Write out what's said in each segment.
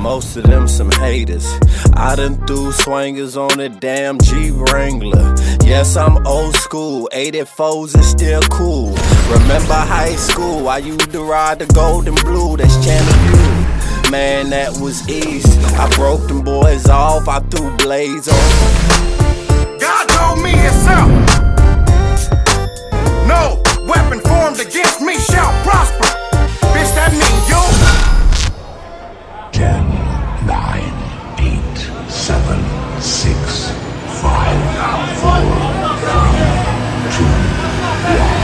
Most of them some haters. I done threw swingers on a damn Jeep Wrangler. Yes, I'm old school, 84s is still cool. Remember high school, I used to ride the gold and blue, that's Channel U. Man, that was east. I broke them boys off, I threw blades on. God told me himself, no weapon formed against me shall prosper. Bitch, that mean you. 10, 9, 8, 7, 6, 5, 4, 3, 2, 1.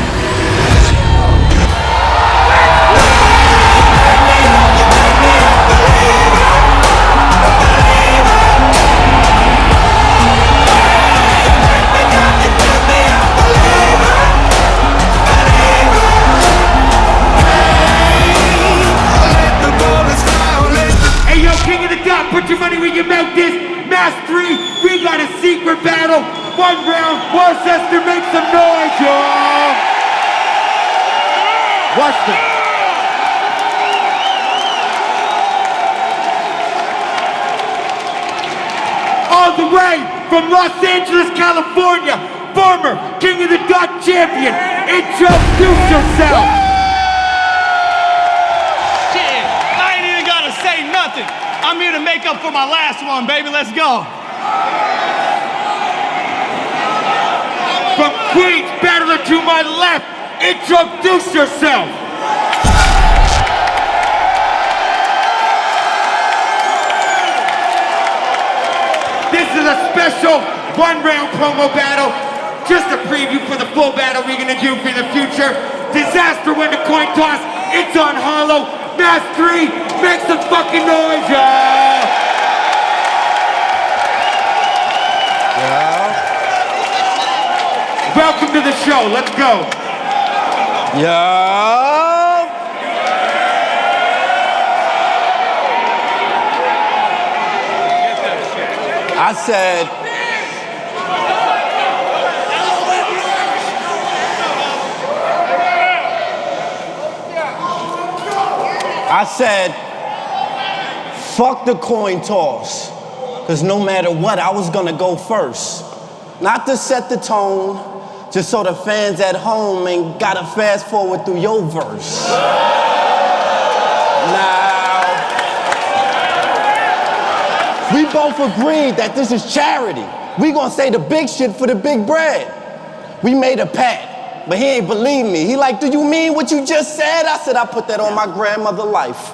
Put your money where your mouth is. Mass 3, we got a secret battle. 1 round, Worcester, make some noise, y'all. Watch this. All the way from Los Angeles, California, former King of the Dot champion. Introduce yourself. Shit, I ain't even gotta say nothing. I'm here to make up for my last one, baby. Let's go. From Queens, battler to my left, introduce yourself. This is a special 1-round promo battle. Just a preview for the full battle we're gonna do for the future. Disaster win the coin toss. It's on Hollow. Mass 3, make some fucking noise, y'all! Yeah. Welcome to the show, let's go. Yeah. I said, fuck the coin toss. Because no matter what, I was gonna go first. Not to set the tone, just so the fans at home ain't gotta fast forward through your verse. Now, we both agreed that this is charity. We gonna say the big shit for the big bread. We made a pact. But he ain't believe me. He like, do you mean what you just said? I said, I put that on my grandmother's life.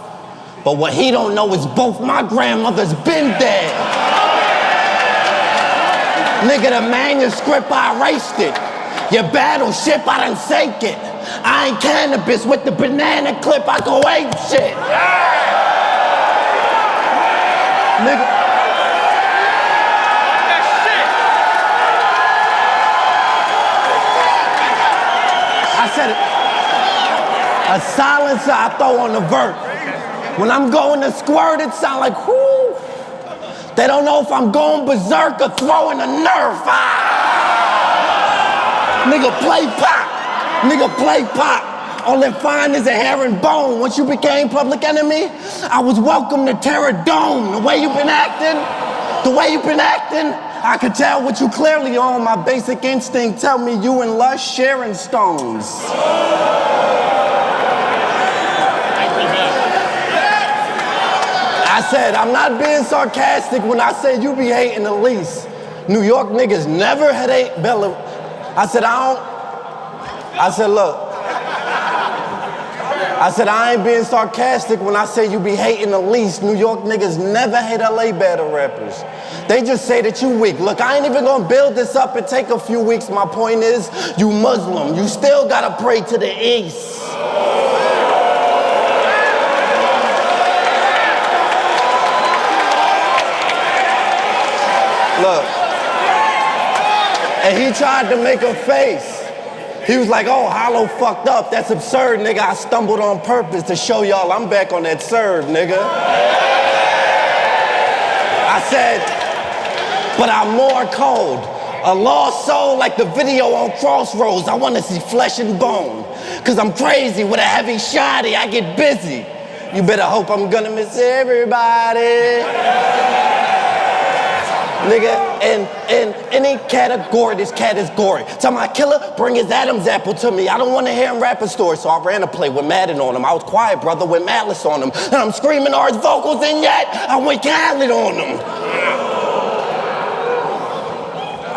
But what he don't know is both my grandmothers been dead. Nigga, the manuscript, I erased it. Your battleship, I done sank it. I ain't cannabis with the banana clip, I go ape shit. Nigga. I said it. A silencer I throw on the vert. When I'm going to squirt, it sound like whoo. They don't know if I'm going berserk or throwing a nerf. Ah! Nigga play pop. Nigga play pop. All that fine is a herringbone. Once you became public enemy, I was welcome to Terror Dome. The way you been acting, I could tell what you clearly on. My basic instinct tell me you and Lush sharing stones. I said, I'm not being sarcastic when I say you be hating the least. New York niggas never had hate Bella. I said, look. I said, I ain't being sarcastic when I say you be hating the least. New York niggas never hate LA battle rappers. They just say that you weak. Look, I ain't even gonna build this up and take a few weeks. My point is, you Muslim, you still gotta pray to the east. Look, and he tried to make a face. He was like, oh, Hollow fucked up. That's absurd, nigga. I stumbled on purpose to show y'all I'm back on that serve, nigga. I said, but I'm more cold. A lost soul like the video on Crossroads. I want to see flesh and bone. Cause I'm crazy with a heavy shotty, I get busy. You better hope I'm gonna miss everybody. Nigga, in any category, this cat is gory. Tell my killer, bring his Adam's apple to me. I don't want to hear him rap a story, so I ran a play with Madden on him. I was quiet, brother, with malice on him. And I'm screaming hard vocals, and yet I went Khaled on him.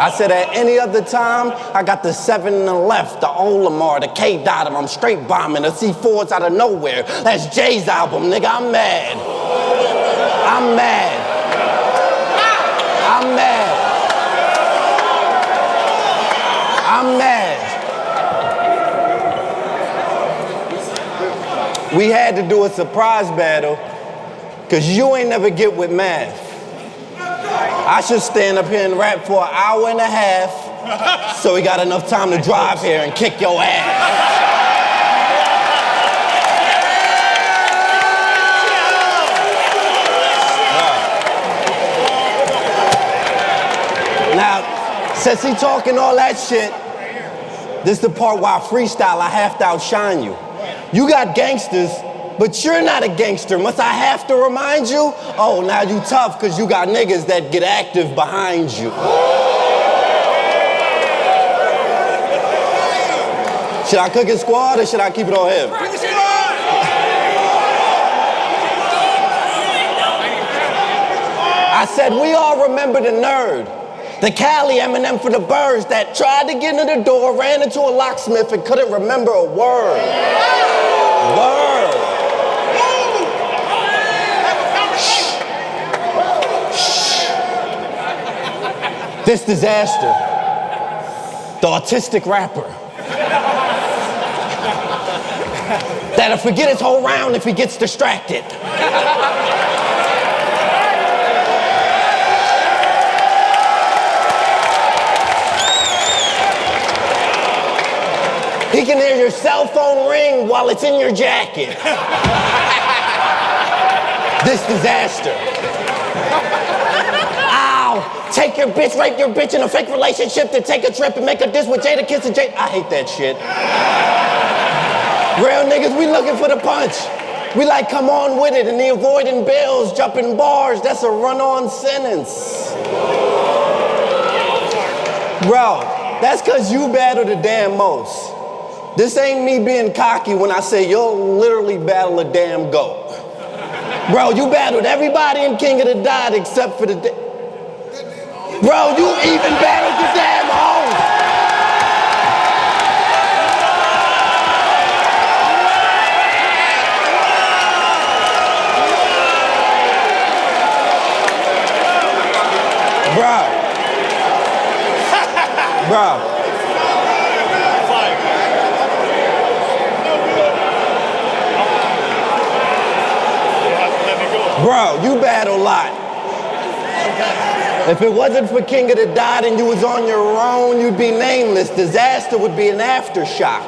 I said at any other time, I got the 7 in the left, the Olamar, the K-Dot, I'm straight bombing, the C4's out of nowhere. That's Jay's album, nigga, I'm mad. I'm mad. I'm mad. I'm mad. We had to do a surprise battle, cause you ain't never get with math. I should stand up here and rap for an hour and a half so we got enough time to drive here and kick your ass. Now, since he talking all that shit, this is the part where I freestyle, I have to outshine you. You got gangsters, but you're not a gangster. Must I have to remind you? Oh, now you tough because you got niggas that get active behind you. Should I cook his squad or should I keep it on him? Bring the squad! I said we all remember the nerd. The Cali Eminem for the birds that tried to get into the door, ran into a locksmith and couldn't remember a word. Word. This disaster, the autistic rapper, that'll forget his whole round if he gets distracted. He can hear your cell phone ring while it's in your jacket. This disaster. Take your bitch, rape your bitch in a fake relationship, then take a trip and make a diss with Jada Kiss and Jada. I hate that shit. Real niggas, we looking for the punch. We like come on with it and the avoiding bills, jumping bars, that's a run-on sentence. Bro, that's cause you battle the damn most. This ain't me being cocky when I say you'll literally battle a damn goat. Bro, you battled everybody in King of the Dot except for the Bro, you even battled the damn host. Bro. Bro, you battle a lot. If it wasn't for King of the Dot and you was on your own, you'd be nameless. Disaster would be an aftershock.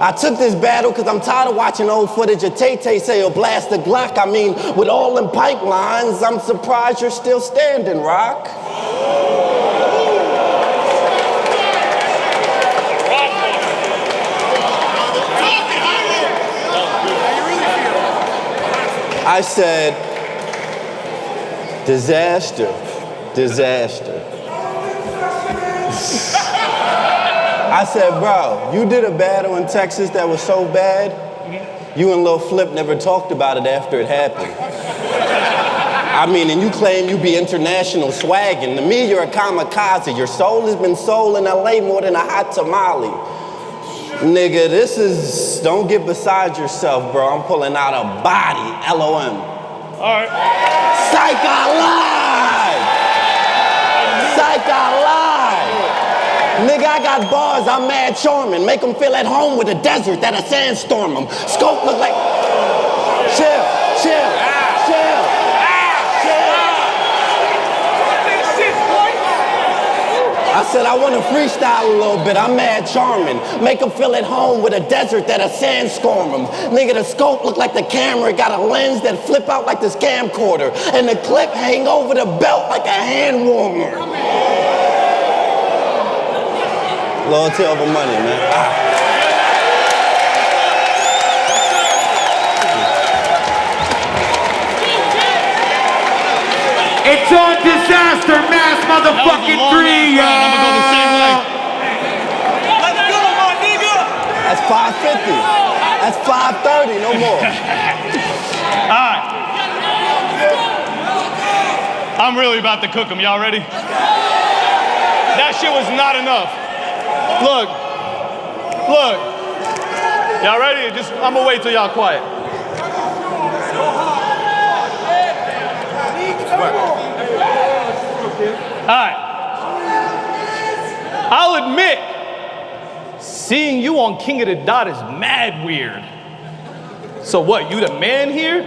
I took this battle because I'm tired of watching old footage of Tay-Tay say he'll blast a Glock. I mean, with all them pipelines, I'm surprised you're still standing, Rock. I said, disaster. I said, bro, you did a battle in Texas that was so bad, you and Lil Flip never talked about it after it happened. I mean, and you claim you be international swagging. To me, you're a kamikaze. Your soul has been sold in LA more than a hot tamale. Nigga, this is, don't get beside yourself, bro. I'm pulling out a body, LOM. All right. Psych, I lied! Psych, I lied! Nigga, I got bars, I'm mad charming. Make them feel at home with a desert that'll sandstorm them. Scope look like, chill. I said I want to freestyle a little bit, I'm mad charming. Make them feel at home with a desert that'll sandstorm them. Nigga, the scope look like the camera got a lens that flip out like this camcorder. And the clip hang over the belt like a hand warmer. Loyalty over money, man. Disaster Mass motherfucking 3, I'm gonna go the same way. Let's go, my nigga! That's 550. That's 530, no more. All right. I'm really about to cook them. Y'all ready? That shit was not enough. Look. Y'all ready? I'm gonna wait till y'all quiet. All right. I'll admit, seeing you on King of the Dot is mad weird. So what, you the man here?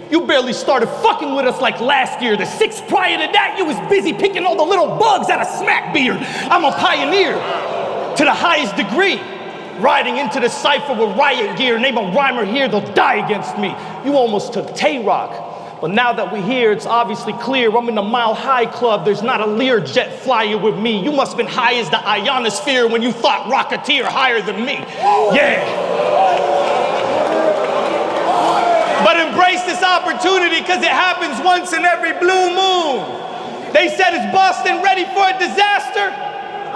You barely started fucking with us like last year. The 6 prior to that, you was busy picking all the little bugs out of Smack Beard. I'm a pioneer to the highest degree. Riding into the cypher with riot gear. Name a rhymer here, they'll die against me. You almost took Tay-Rock. But now that we're here, it's obviously clear I'm in the Mile High Club. There's not a Learjet flyer with me. You must have been high as the ionosphere when you thought Rocketeer higher than me. Yeah. But embrace this opportunity because it happens once in every blue moon. They said, is Boston ready for a disaster?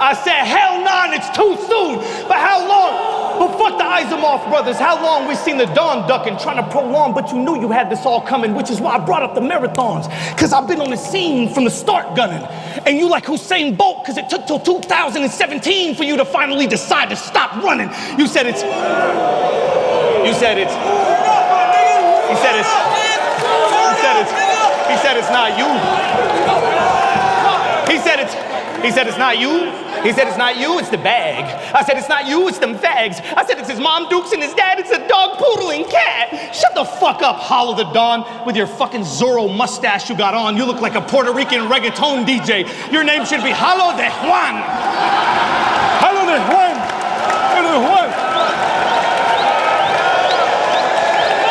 I said, hell nah, it's too soon. But how long? But fuck the Isomorph brothers. How long we seen the dawn ducking, trying to prolong, but you knew you had this all coming, which is why I brought up the marathons. Because I've been on the scene from the start gunning. And you like Usain Bolt, because it took till 2017 for you to finally decide to stop running. You said it's not you. He said it's not you. He said it's not you, it's the bag. I said it's not you, it's them fags. I said it's his mom Dukes and his dad, it's a dog, poodle, and cat. Shut the fuck up, Hollow the Dawn, with your fucking Zorro mustache you got on. You look like a Puerto Rican reggaeton DJ. Your name should be Hollow de Juan. Hollow de Juan. Hollow de Juan.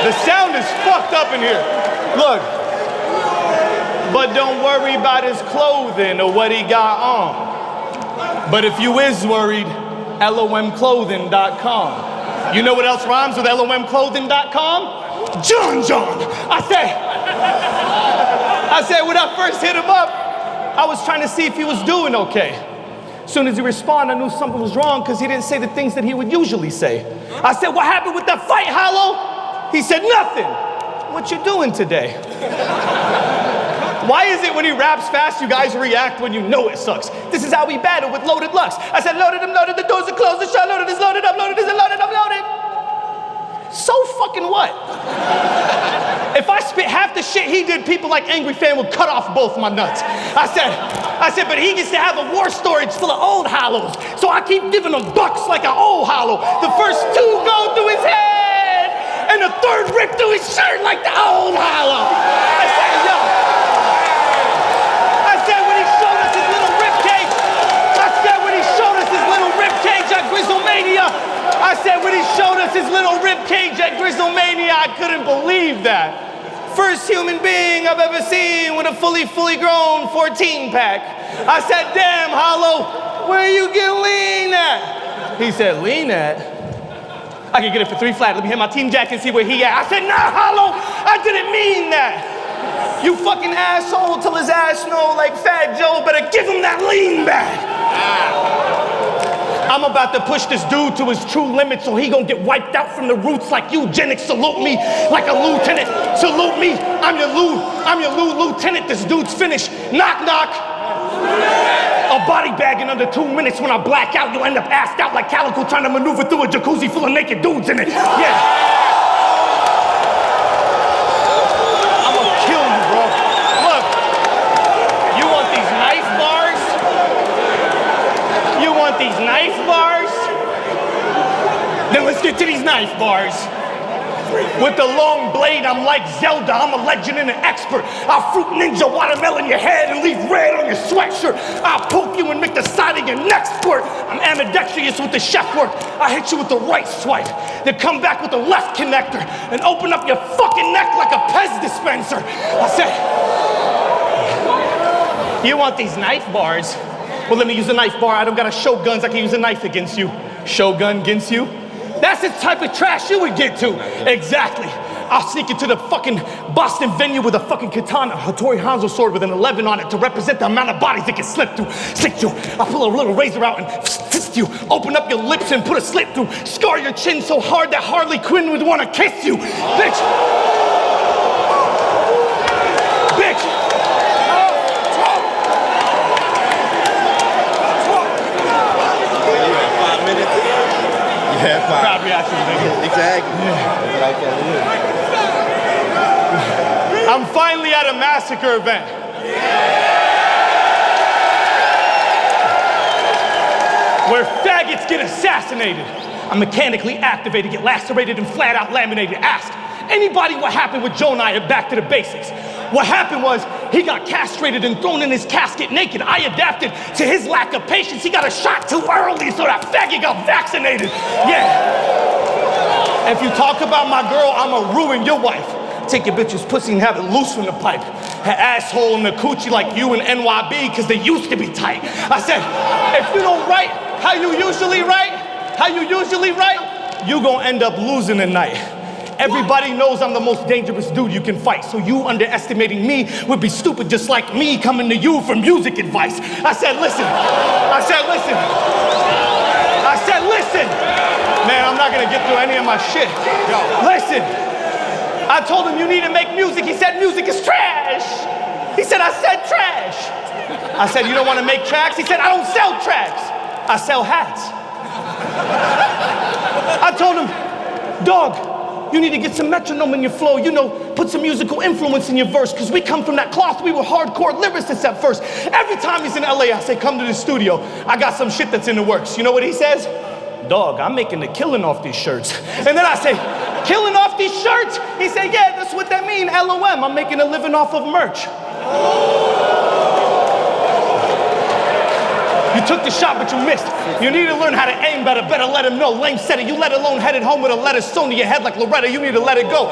The sound is fucked up in here. Look. But don't worry about his clothing or what he got on. But if you is worried, LOMclothing.com. You know what else rhymes with LOMclothing.com? John. I said when I first hit him up, I was trying to see if he was doing okay. As soon as he responded, I knew something was wrong because he didn't say the things that he would usually say. I said, what happened with that fight, Hollow? He said, nothing. What you doing today? Why is it when he raps fast, you guys react when you know it sucks? This is how we battle with Loaded Lux. I said, loaded, I'm loaded, the doors are closed, the shot loaded, is loaded, I'm loaded, is loaded, I'm loaded. So fucking what? If I spit half the shit he did, people like Angry Fan would cut off both my nuts. I said, but he gets to have a war storage full of old hollows. So I keep giving him bucks like an old hollow. The first 2 go through his head, and the 3rd rip through his shirt like the old hollow. I said, yo. I said when he showed us his little rib cage at Grizzlemania, I couldn't believe that. First human being I've ever seen with a fully grown 14-pack. I said, damn, Hollow, where you get lean at? He said, lean at? I can get it for 3 flat. Let me hit my team jack and see where he at. I said, nah, Hollow, I didn't mean that. You fucking asshole till his ass know like Fat Joe, better give him that lean back. I'm about to push this dude to his true limit so he gonna get wiped out from the roots like eugenics. Salute me like a lieutenant. Salute me, I'm your lieutenant. This dude's finished. Knock, knock. A body bag in under 2 minutes. When I black out, you'll end up assed out like Calico trying to maneuver through a jacuzzi full of naked dudes in it. Yeah. I'm gonna kill you, bro. Look, you want these knife bars? You want these knife bars? Then let's get to these knife bars. With the long blade, I'm like Zelda. I'm a legend and an expert. I'll fruit ninja watermelon your head and leave red on your sweatshirt. I'll poke you and make the side of your neck squirt. I'm ambidextrous with the chef work. I hit you with the right swipe, then come back with the left connector and open up your fucking neck like a Pez dispenser. I said, you want these knife bars? Well, let me use a knife bar. I don't got a Shoguns. I can use a knife against you. Shogun against you? That's the type of trash you would get to. Exactly. I'll sneak into the fucking Boston venue with a fucking katana, Hattori Hanzo sword with an 11 on it to represent the amount of bodies it can slip through. Slick you. I'll pull a little razor out and fist you. Open up your lips and put a slit through. Scar your chin so hard that Harley Quinn would want to kiss you. Bitch. Bitch. Yeah, Crowd reaction, nigga. Exactly. I'm finally at a massacre event. Where faggots get assassinated. I'm mechanically activated, get lacerated and flat out laminated. Ask anybody what happened with Joe and I at Back to the Basics. What happened was he got castrated and thrown in his casket naked. I adapted to his lack of patience. He got a shot too early, so that faggot got vaccinated. Yeah. If you talk about my girl, I'ma ruin your wife. Take your bitch's pussy and have it loose from the pipe. Her asshole and the coochie like you and NYB, cause they used to be tight. I said, if you don't write how you usually write, you gonna end up losing tonight. Everybody knows I'm the most dangerous dude you can fight, so you underestimating me would be stupid, just like me coming to you for music advice. I said, listen. Man, I'm not gonna get through any of my shit. Listen. I told him you need to make music. He said music is trash. He said I said trash. I said you don't want to make tracks? He said I don't sell tracks. I sell hats. I told him, dog, you need to get some metronome in your flow, you know, put some musical influence in your verse, because we come from that cloth, we were hardcore lyricists at first. Every time he's in LA, I say, come to the studio. I got some shit that's in the works. You know what he says? Dog, I'm making a killing off these shirts. And then I say, killing off these shirts? He said, yeah, that's what that mean, LOM, I'm making a living off of merch. You took the shot, but you missed. You need to learn how to aim better let him know. Lame said it, you let alone headed home with a letter sewn to your head like Loretta, you need to let it go.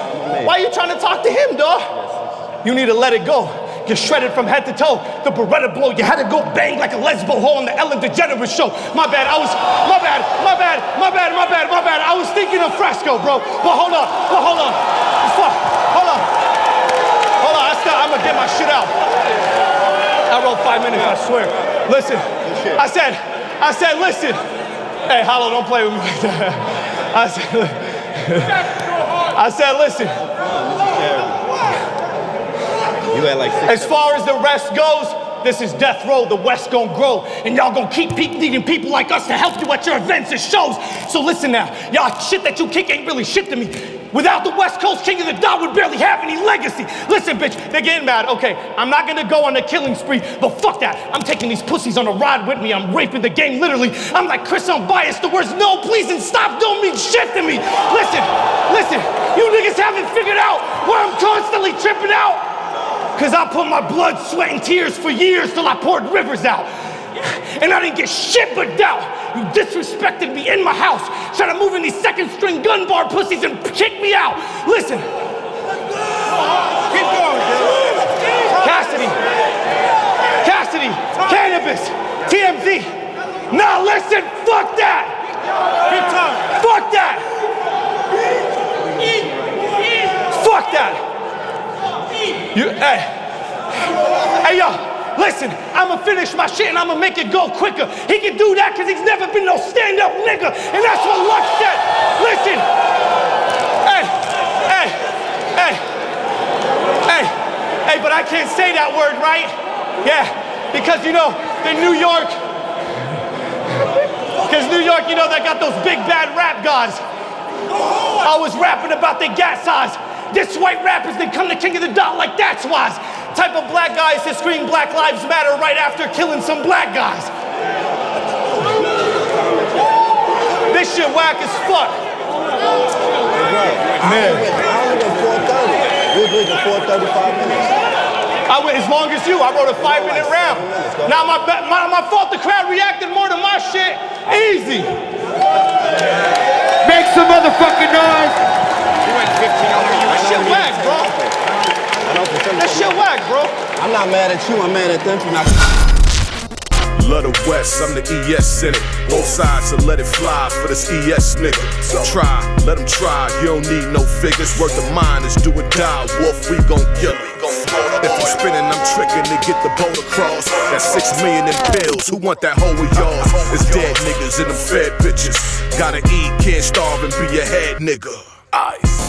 Why are you trying to talk to him, dawg? You need to let it go. You're shredded from head to toe. The Beretta blow, you had to go bang like a lesbo hoe on the Ellen DeGeneres show. My bad. I was thinking of Fresco, bro. But hold on. Hold on. I'm gonna get my shit out. I wrote 5 minutes, I swear. Listen, I said, listen. Hey, Hollow, don't play with me like that. I said, listen. You had like 6. As far as the rest goes, this is death row, the West gon' grow, and y'all gon' keep needing people like us to help you at your events and shows. So listen now, y'all shit that you kick ain't really shit to me. Without the West Coast King of the Dot would barely have any legacy. Listen, bitch, they're getting mad. Okay, I'm not gonna go on a killing spree, but fuck that. I'm taking these pussies on a ride with me. I'm raping the game literally. I'm like Chris Unbiased. The words no, please, and stop don't mean shit to me. Listen, you niggas haven't figured out where I'm constantly tripping out. Cause I put my blood, sweat, and tears for years till I poured rivers out. And I didn't get shit but doubt. You disrespected me in my house, trying to move in these second string gun bar pussies and kick me out. Listen. Keep going, Cassidy, cannabis, TMZ. Nah, listen, fuck that. Keep talking. Fuck that. Fuck that. Hey, yo, listen, I'ma finish my shit and I'ma make it go quicker. He can do that because he's never been no stand-up nigga, and that's what Luck said. Listen, hey, but I can't say that word, right? Yeah, because you know, New York, you know, they got those big bad rap guys. I was rapping about their gat size. This white rappers that come to King of the Dot like that's wise. Type of black guys that scream Black Lives Matter right after killing some black guys. This shit whack as fuck. Man. I only went 4:30. We agreed to 4:35 minutes. I went as long as you. I wrote a 5-minute round. Now my fault the crowd reacted more to my shit. Easy. Make some motherfucking noise. That shit whack, bro. That shit whack, bro. I'm not mad at you, I'm mad at them for not. Love the West, I'm the ES in it. Both sides, so let it fly for this ES nigga. Try, let him try, you don't need no figures. Worth of mine is do or die, wolf, we gon' kill it. If you spinning, I'm tricking to get the boat across. That's 6 million in pills, who want that hoe of yours? It's dead niggas and them fed bitches. Gotta eat, can't starve and be a head nigga. Ice.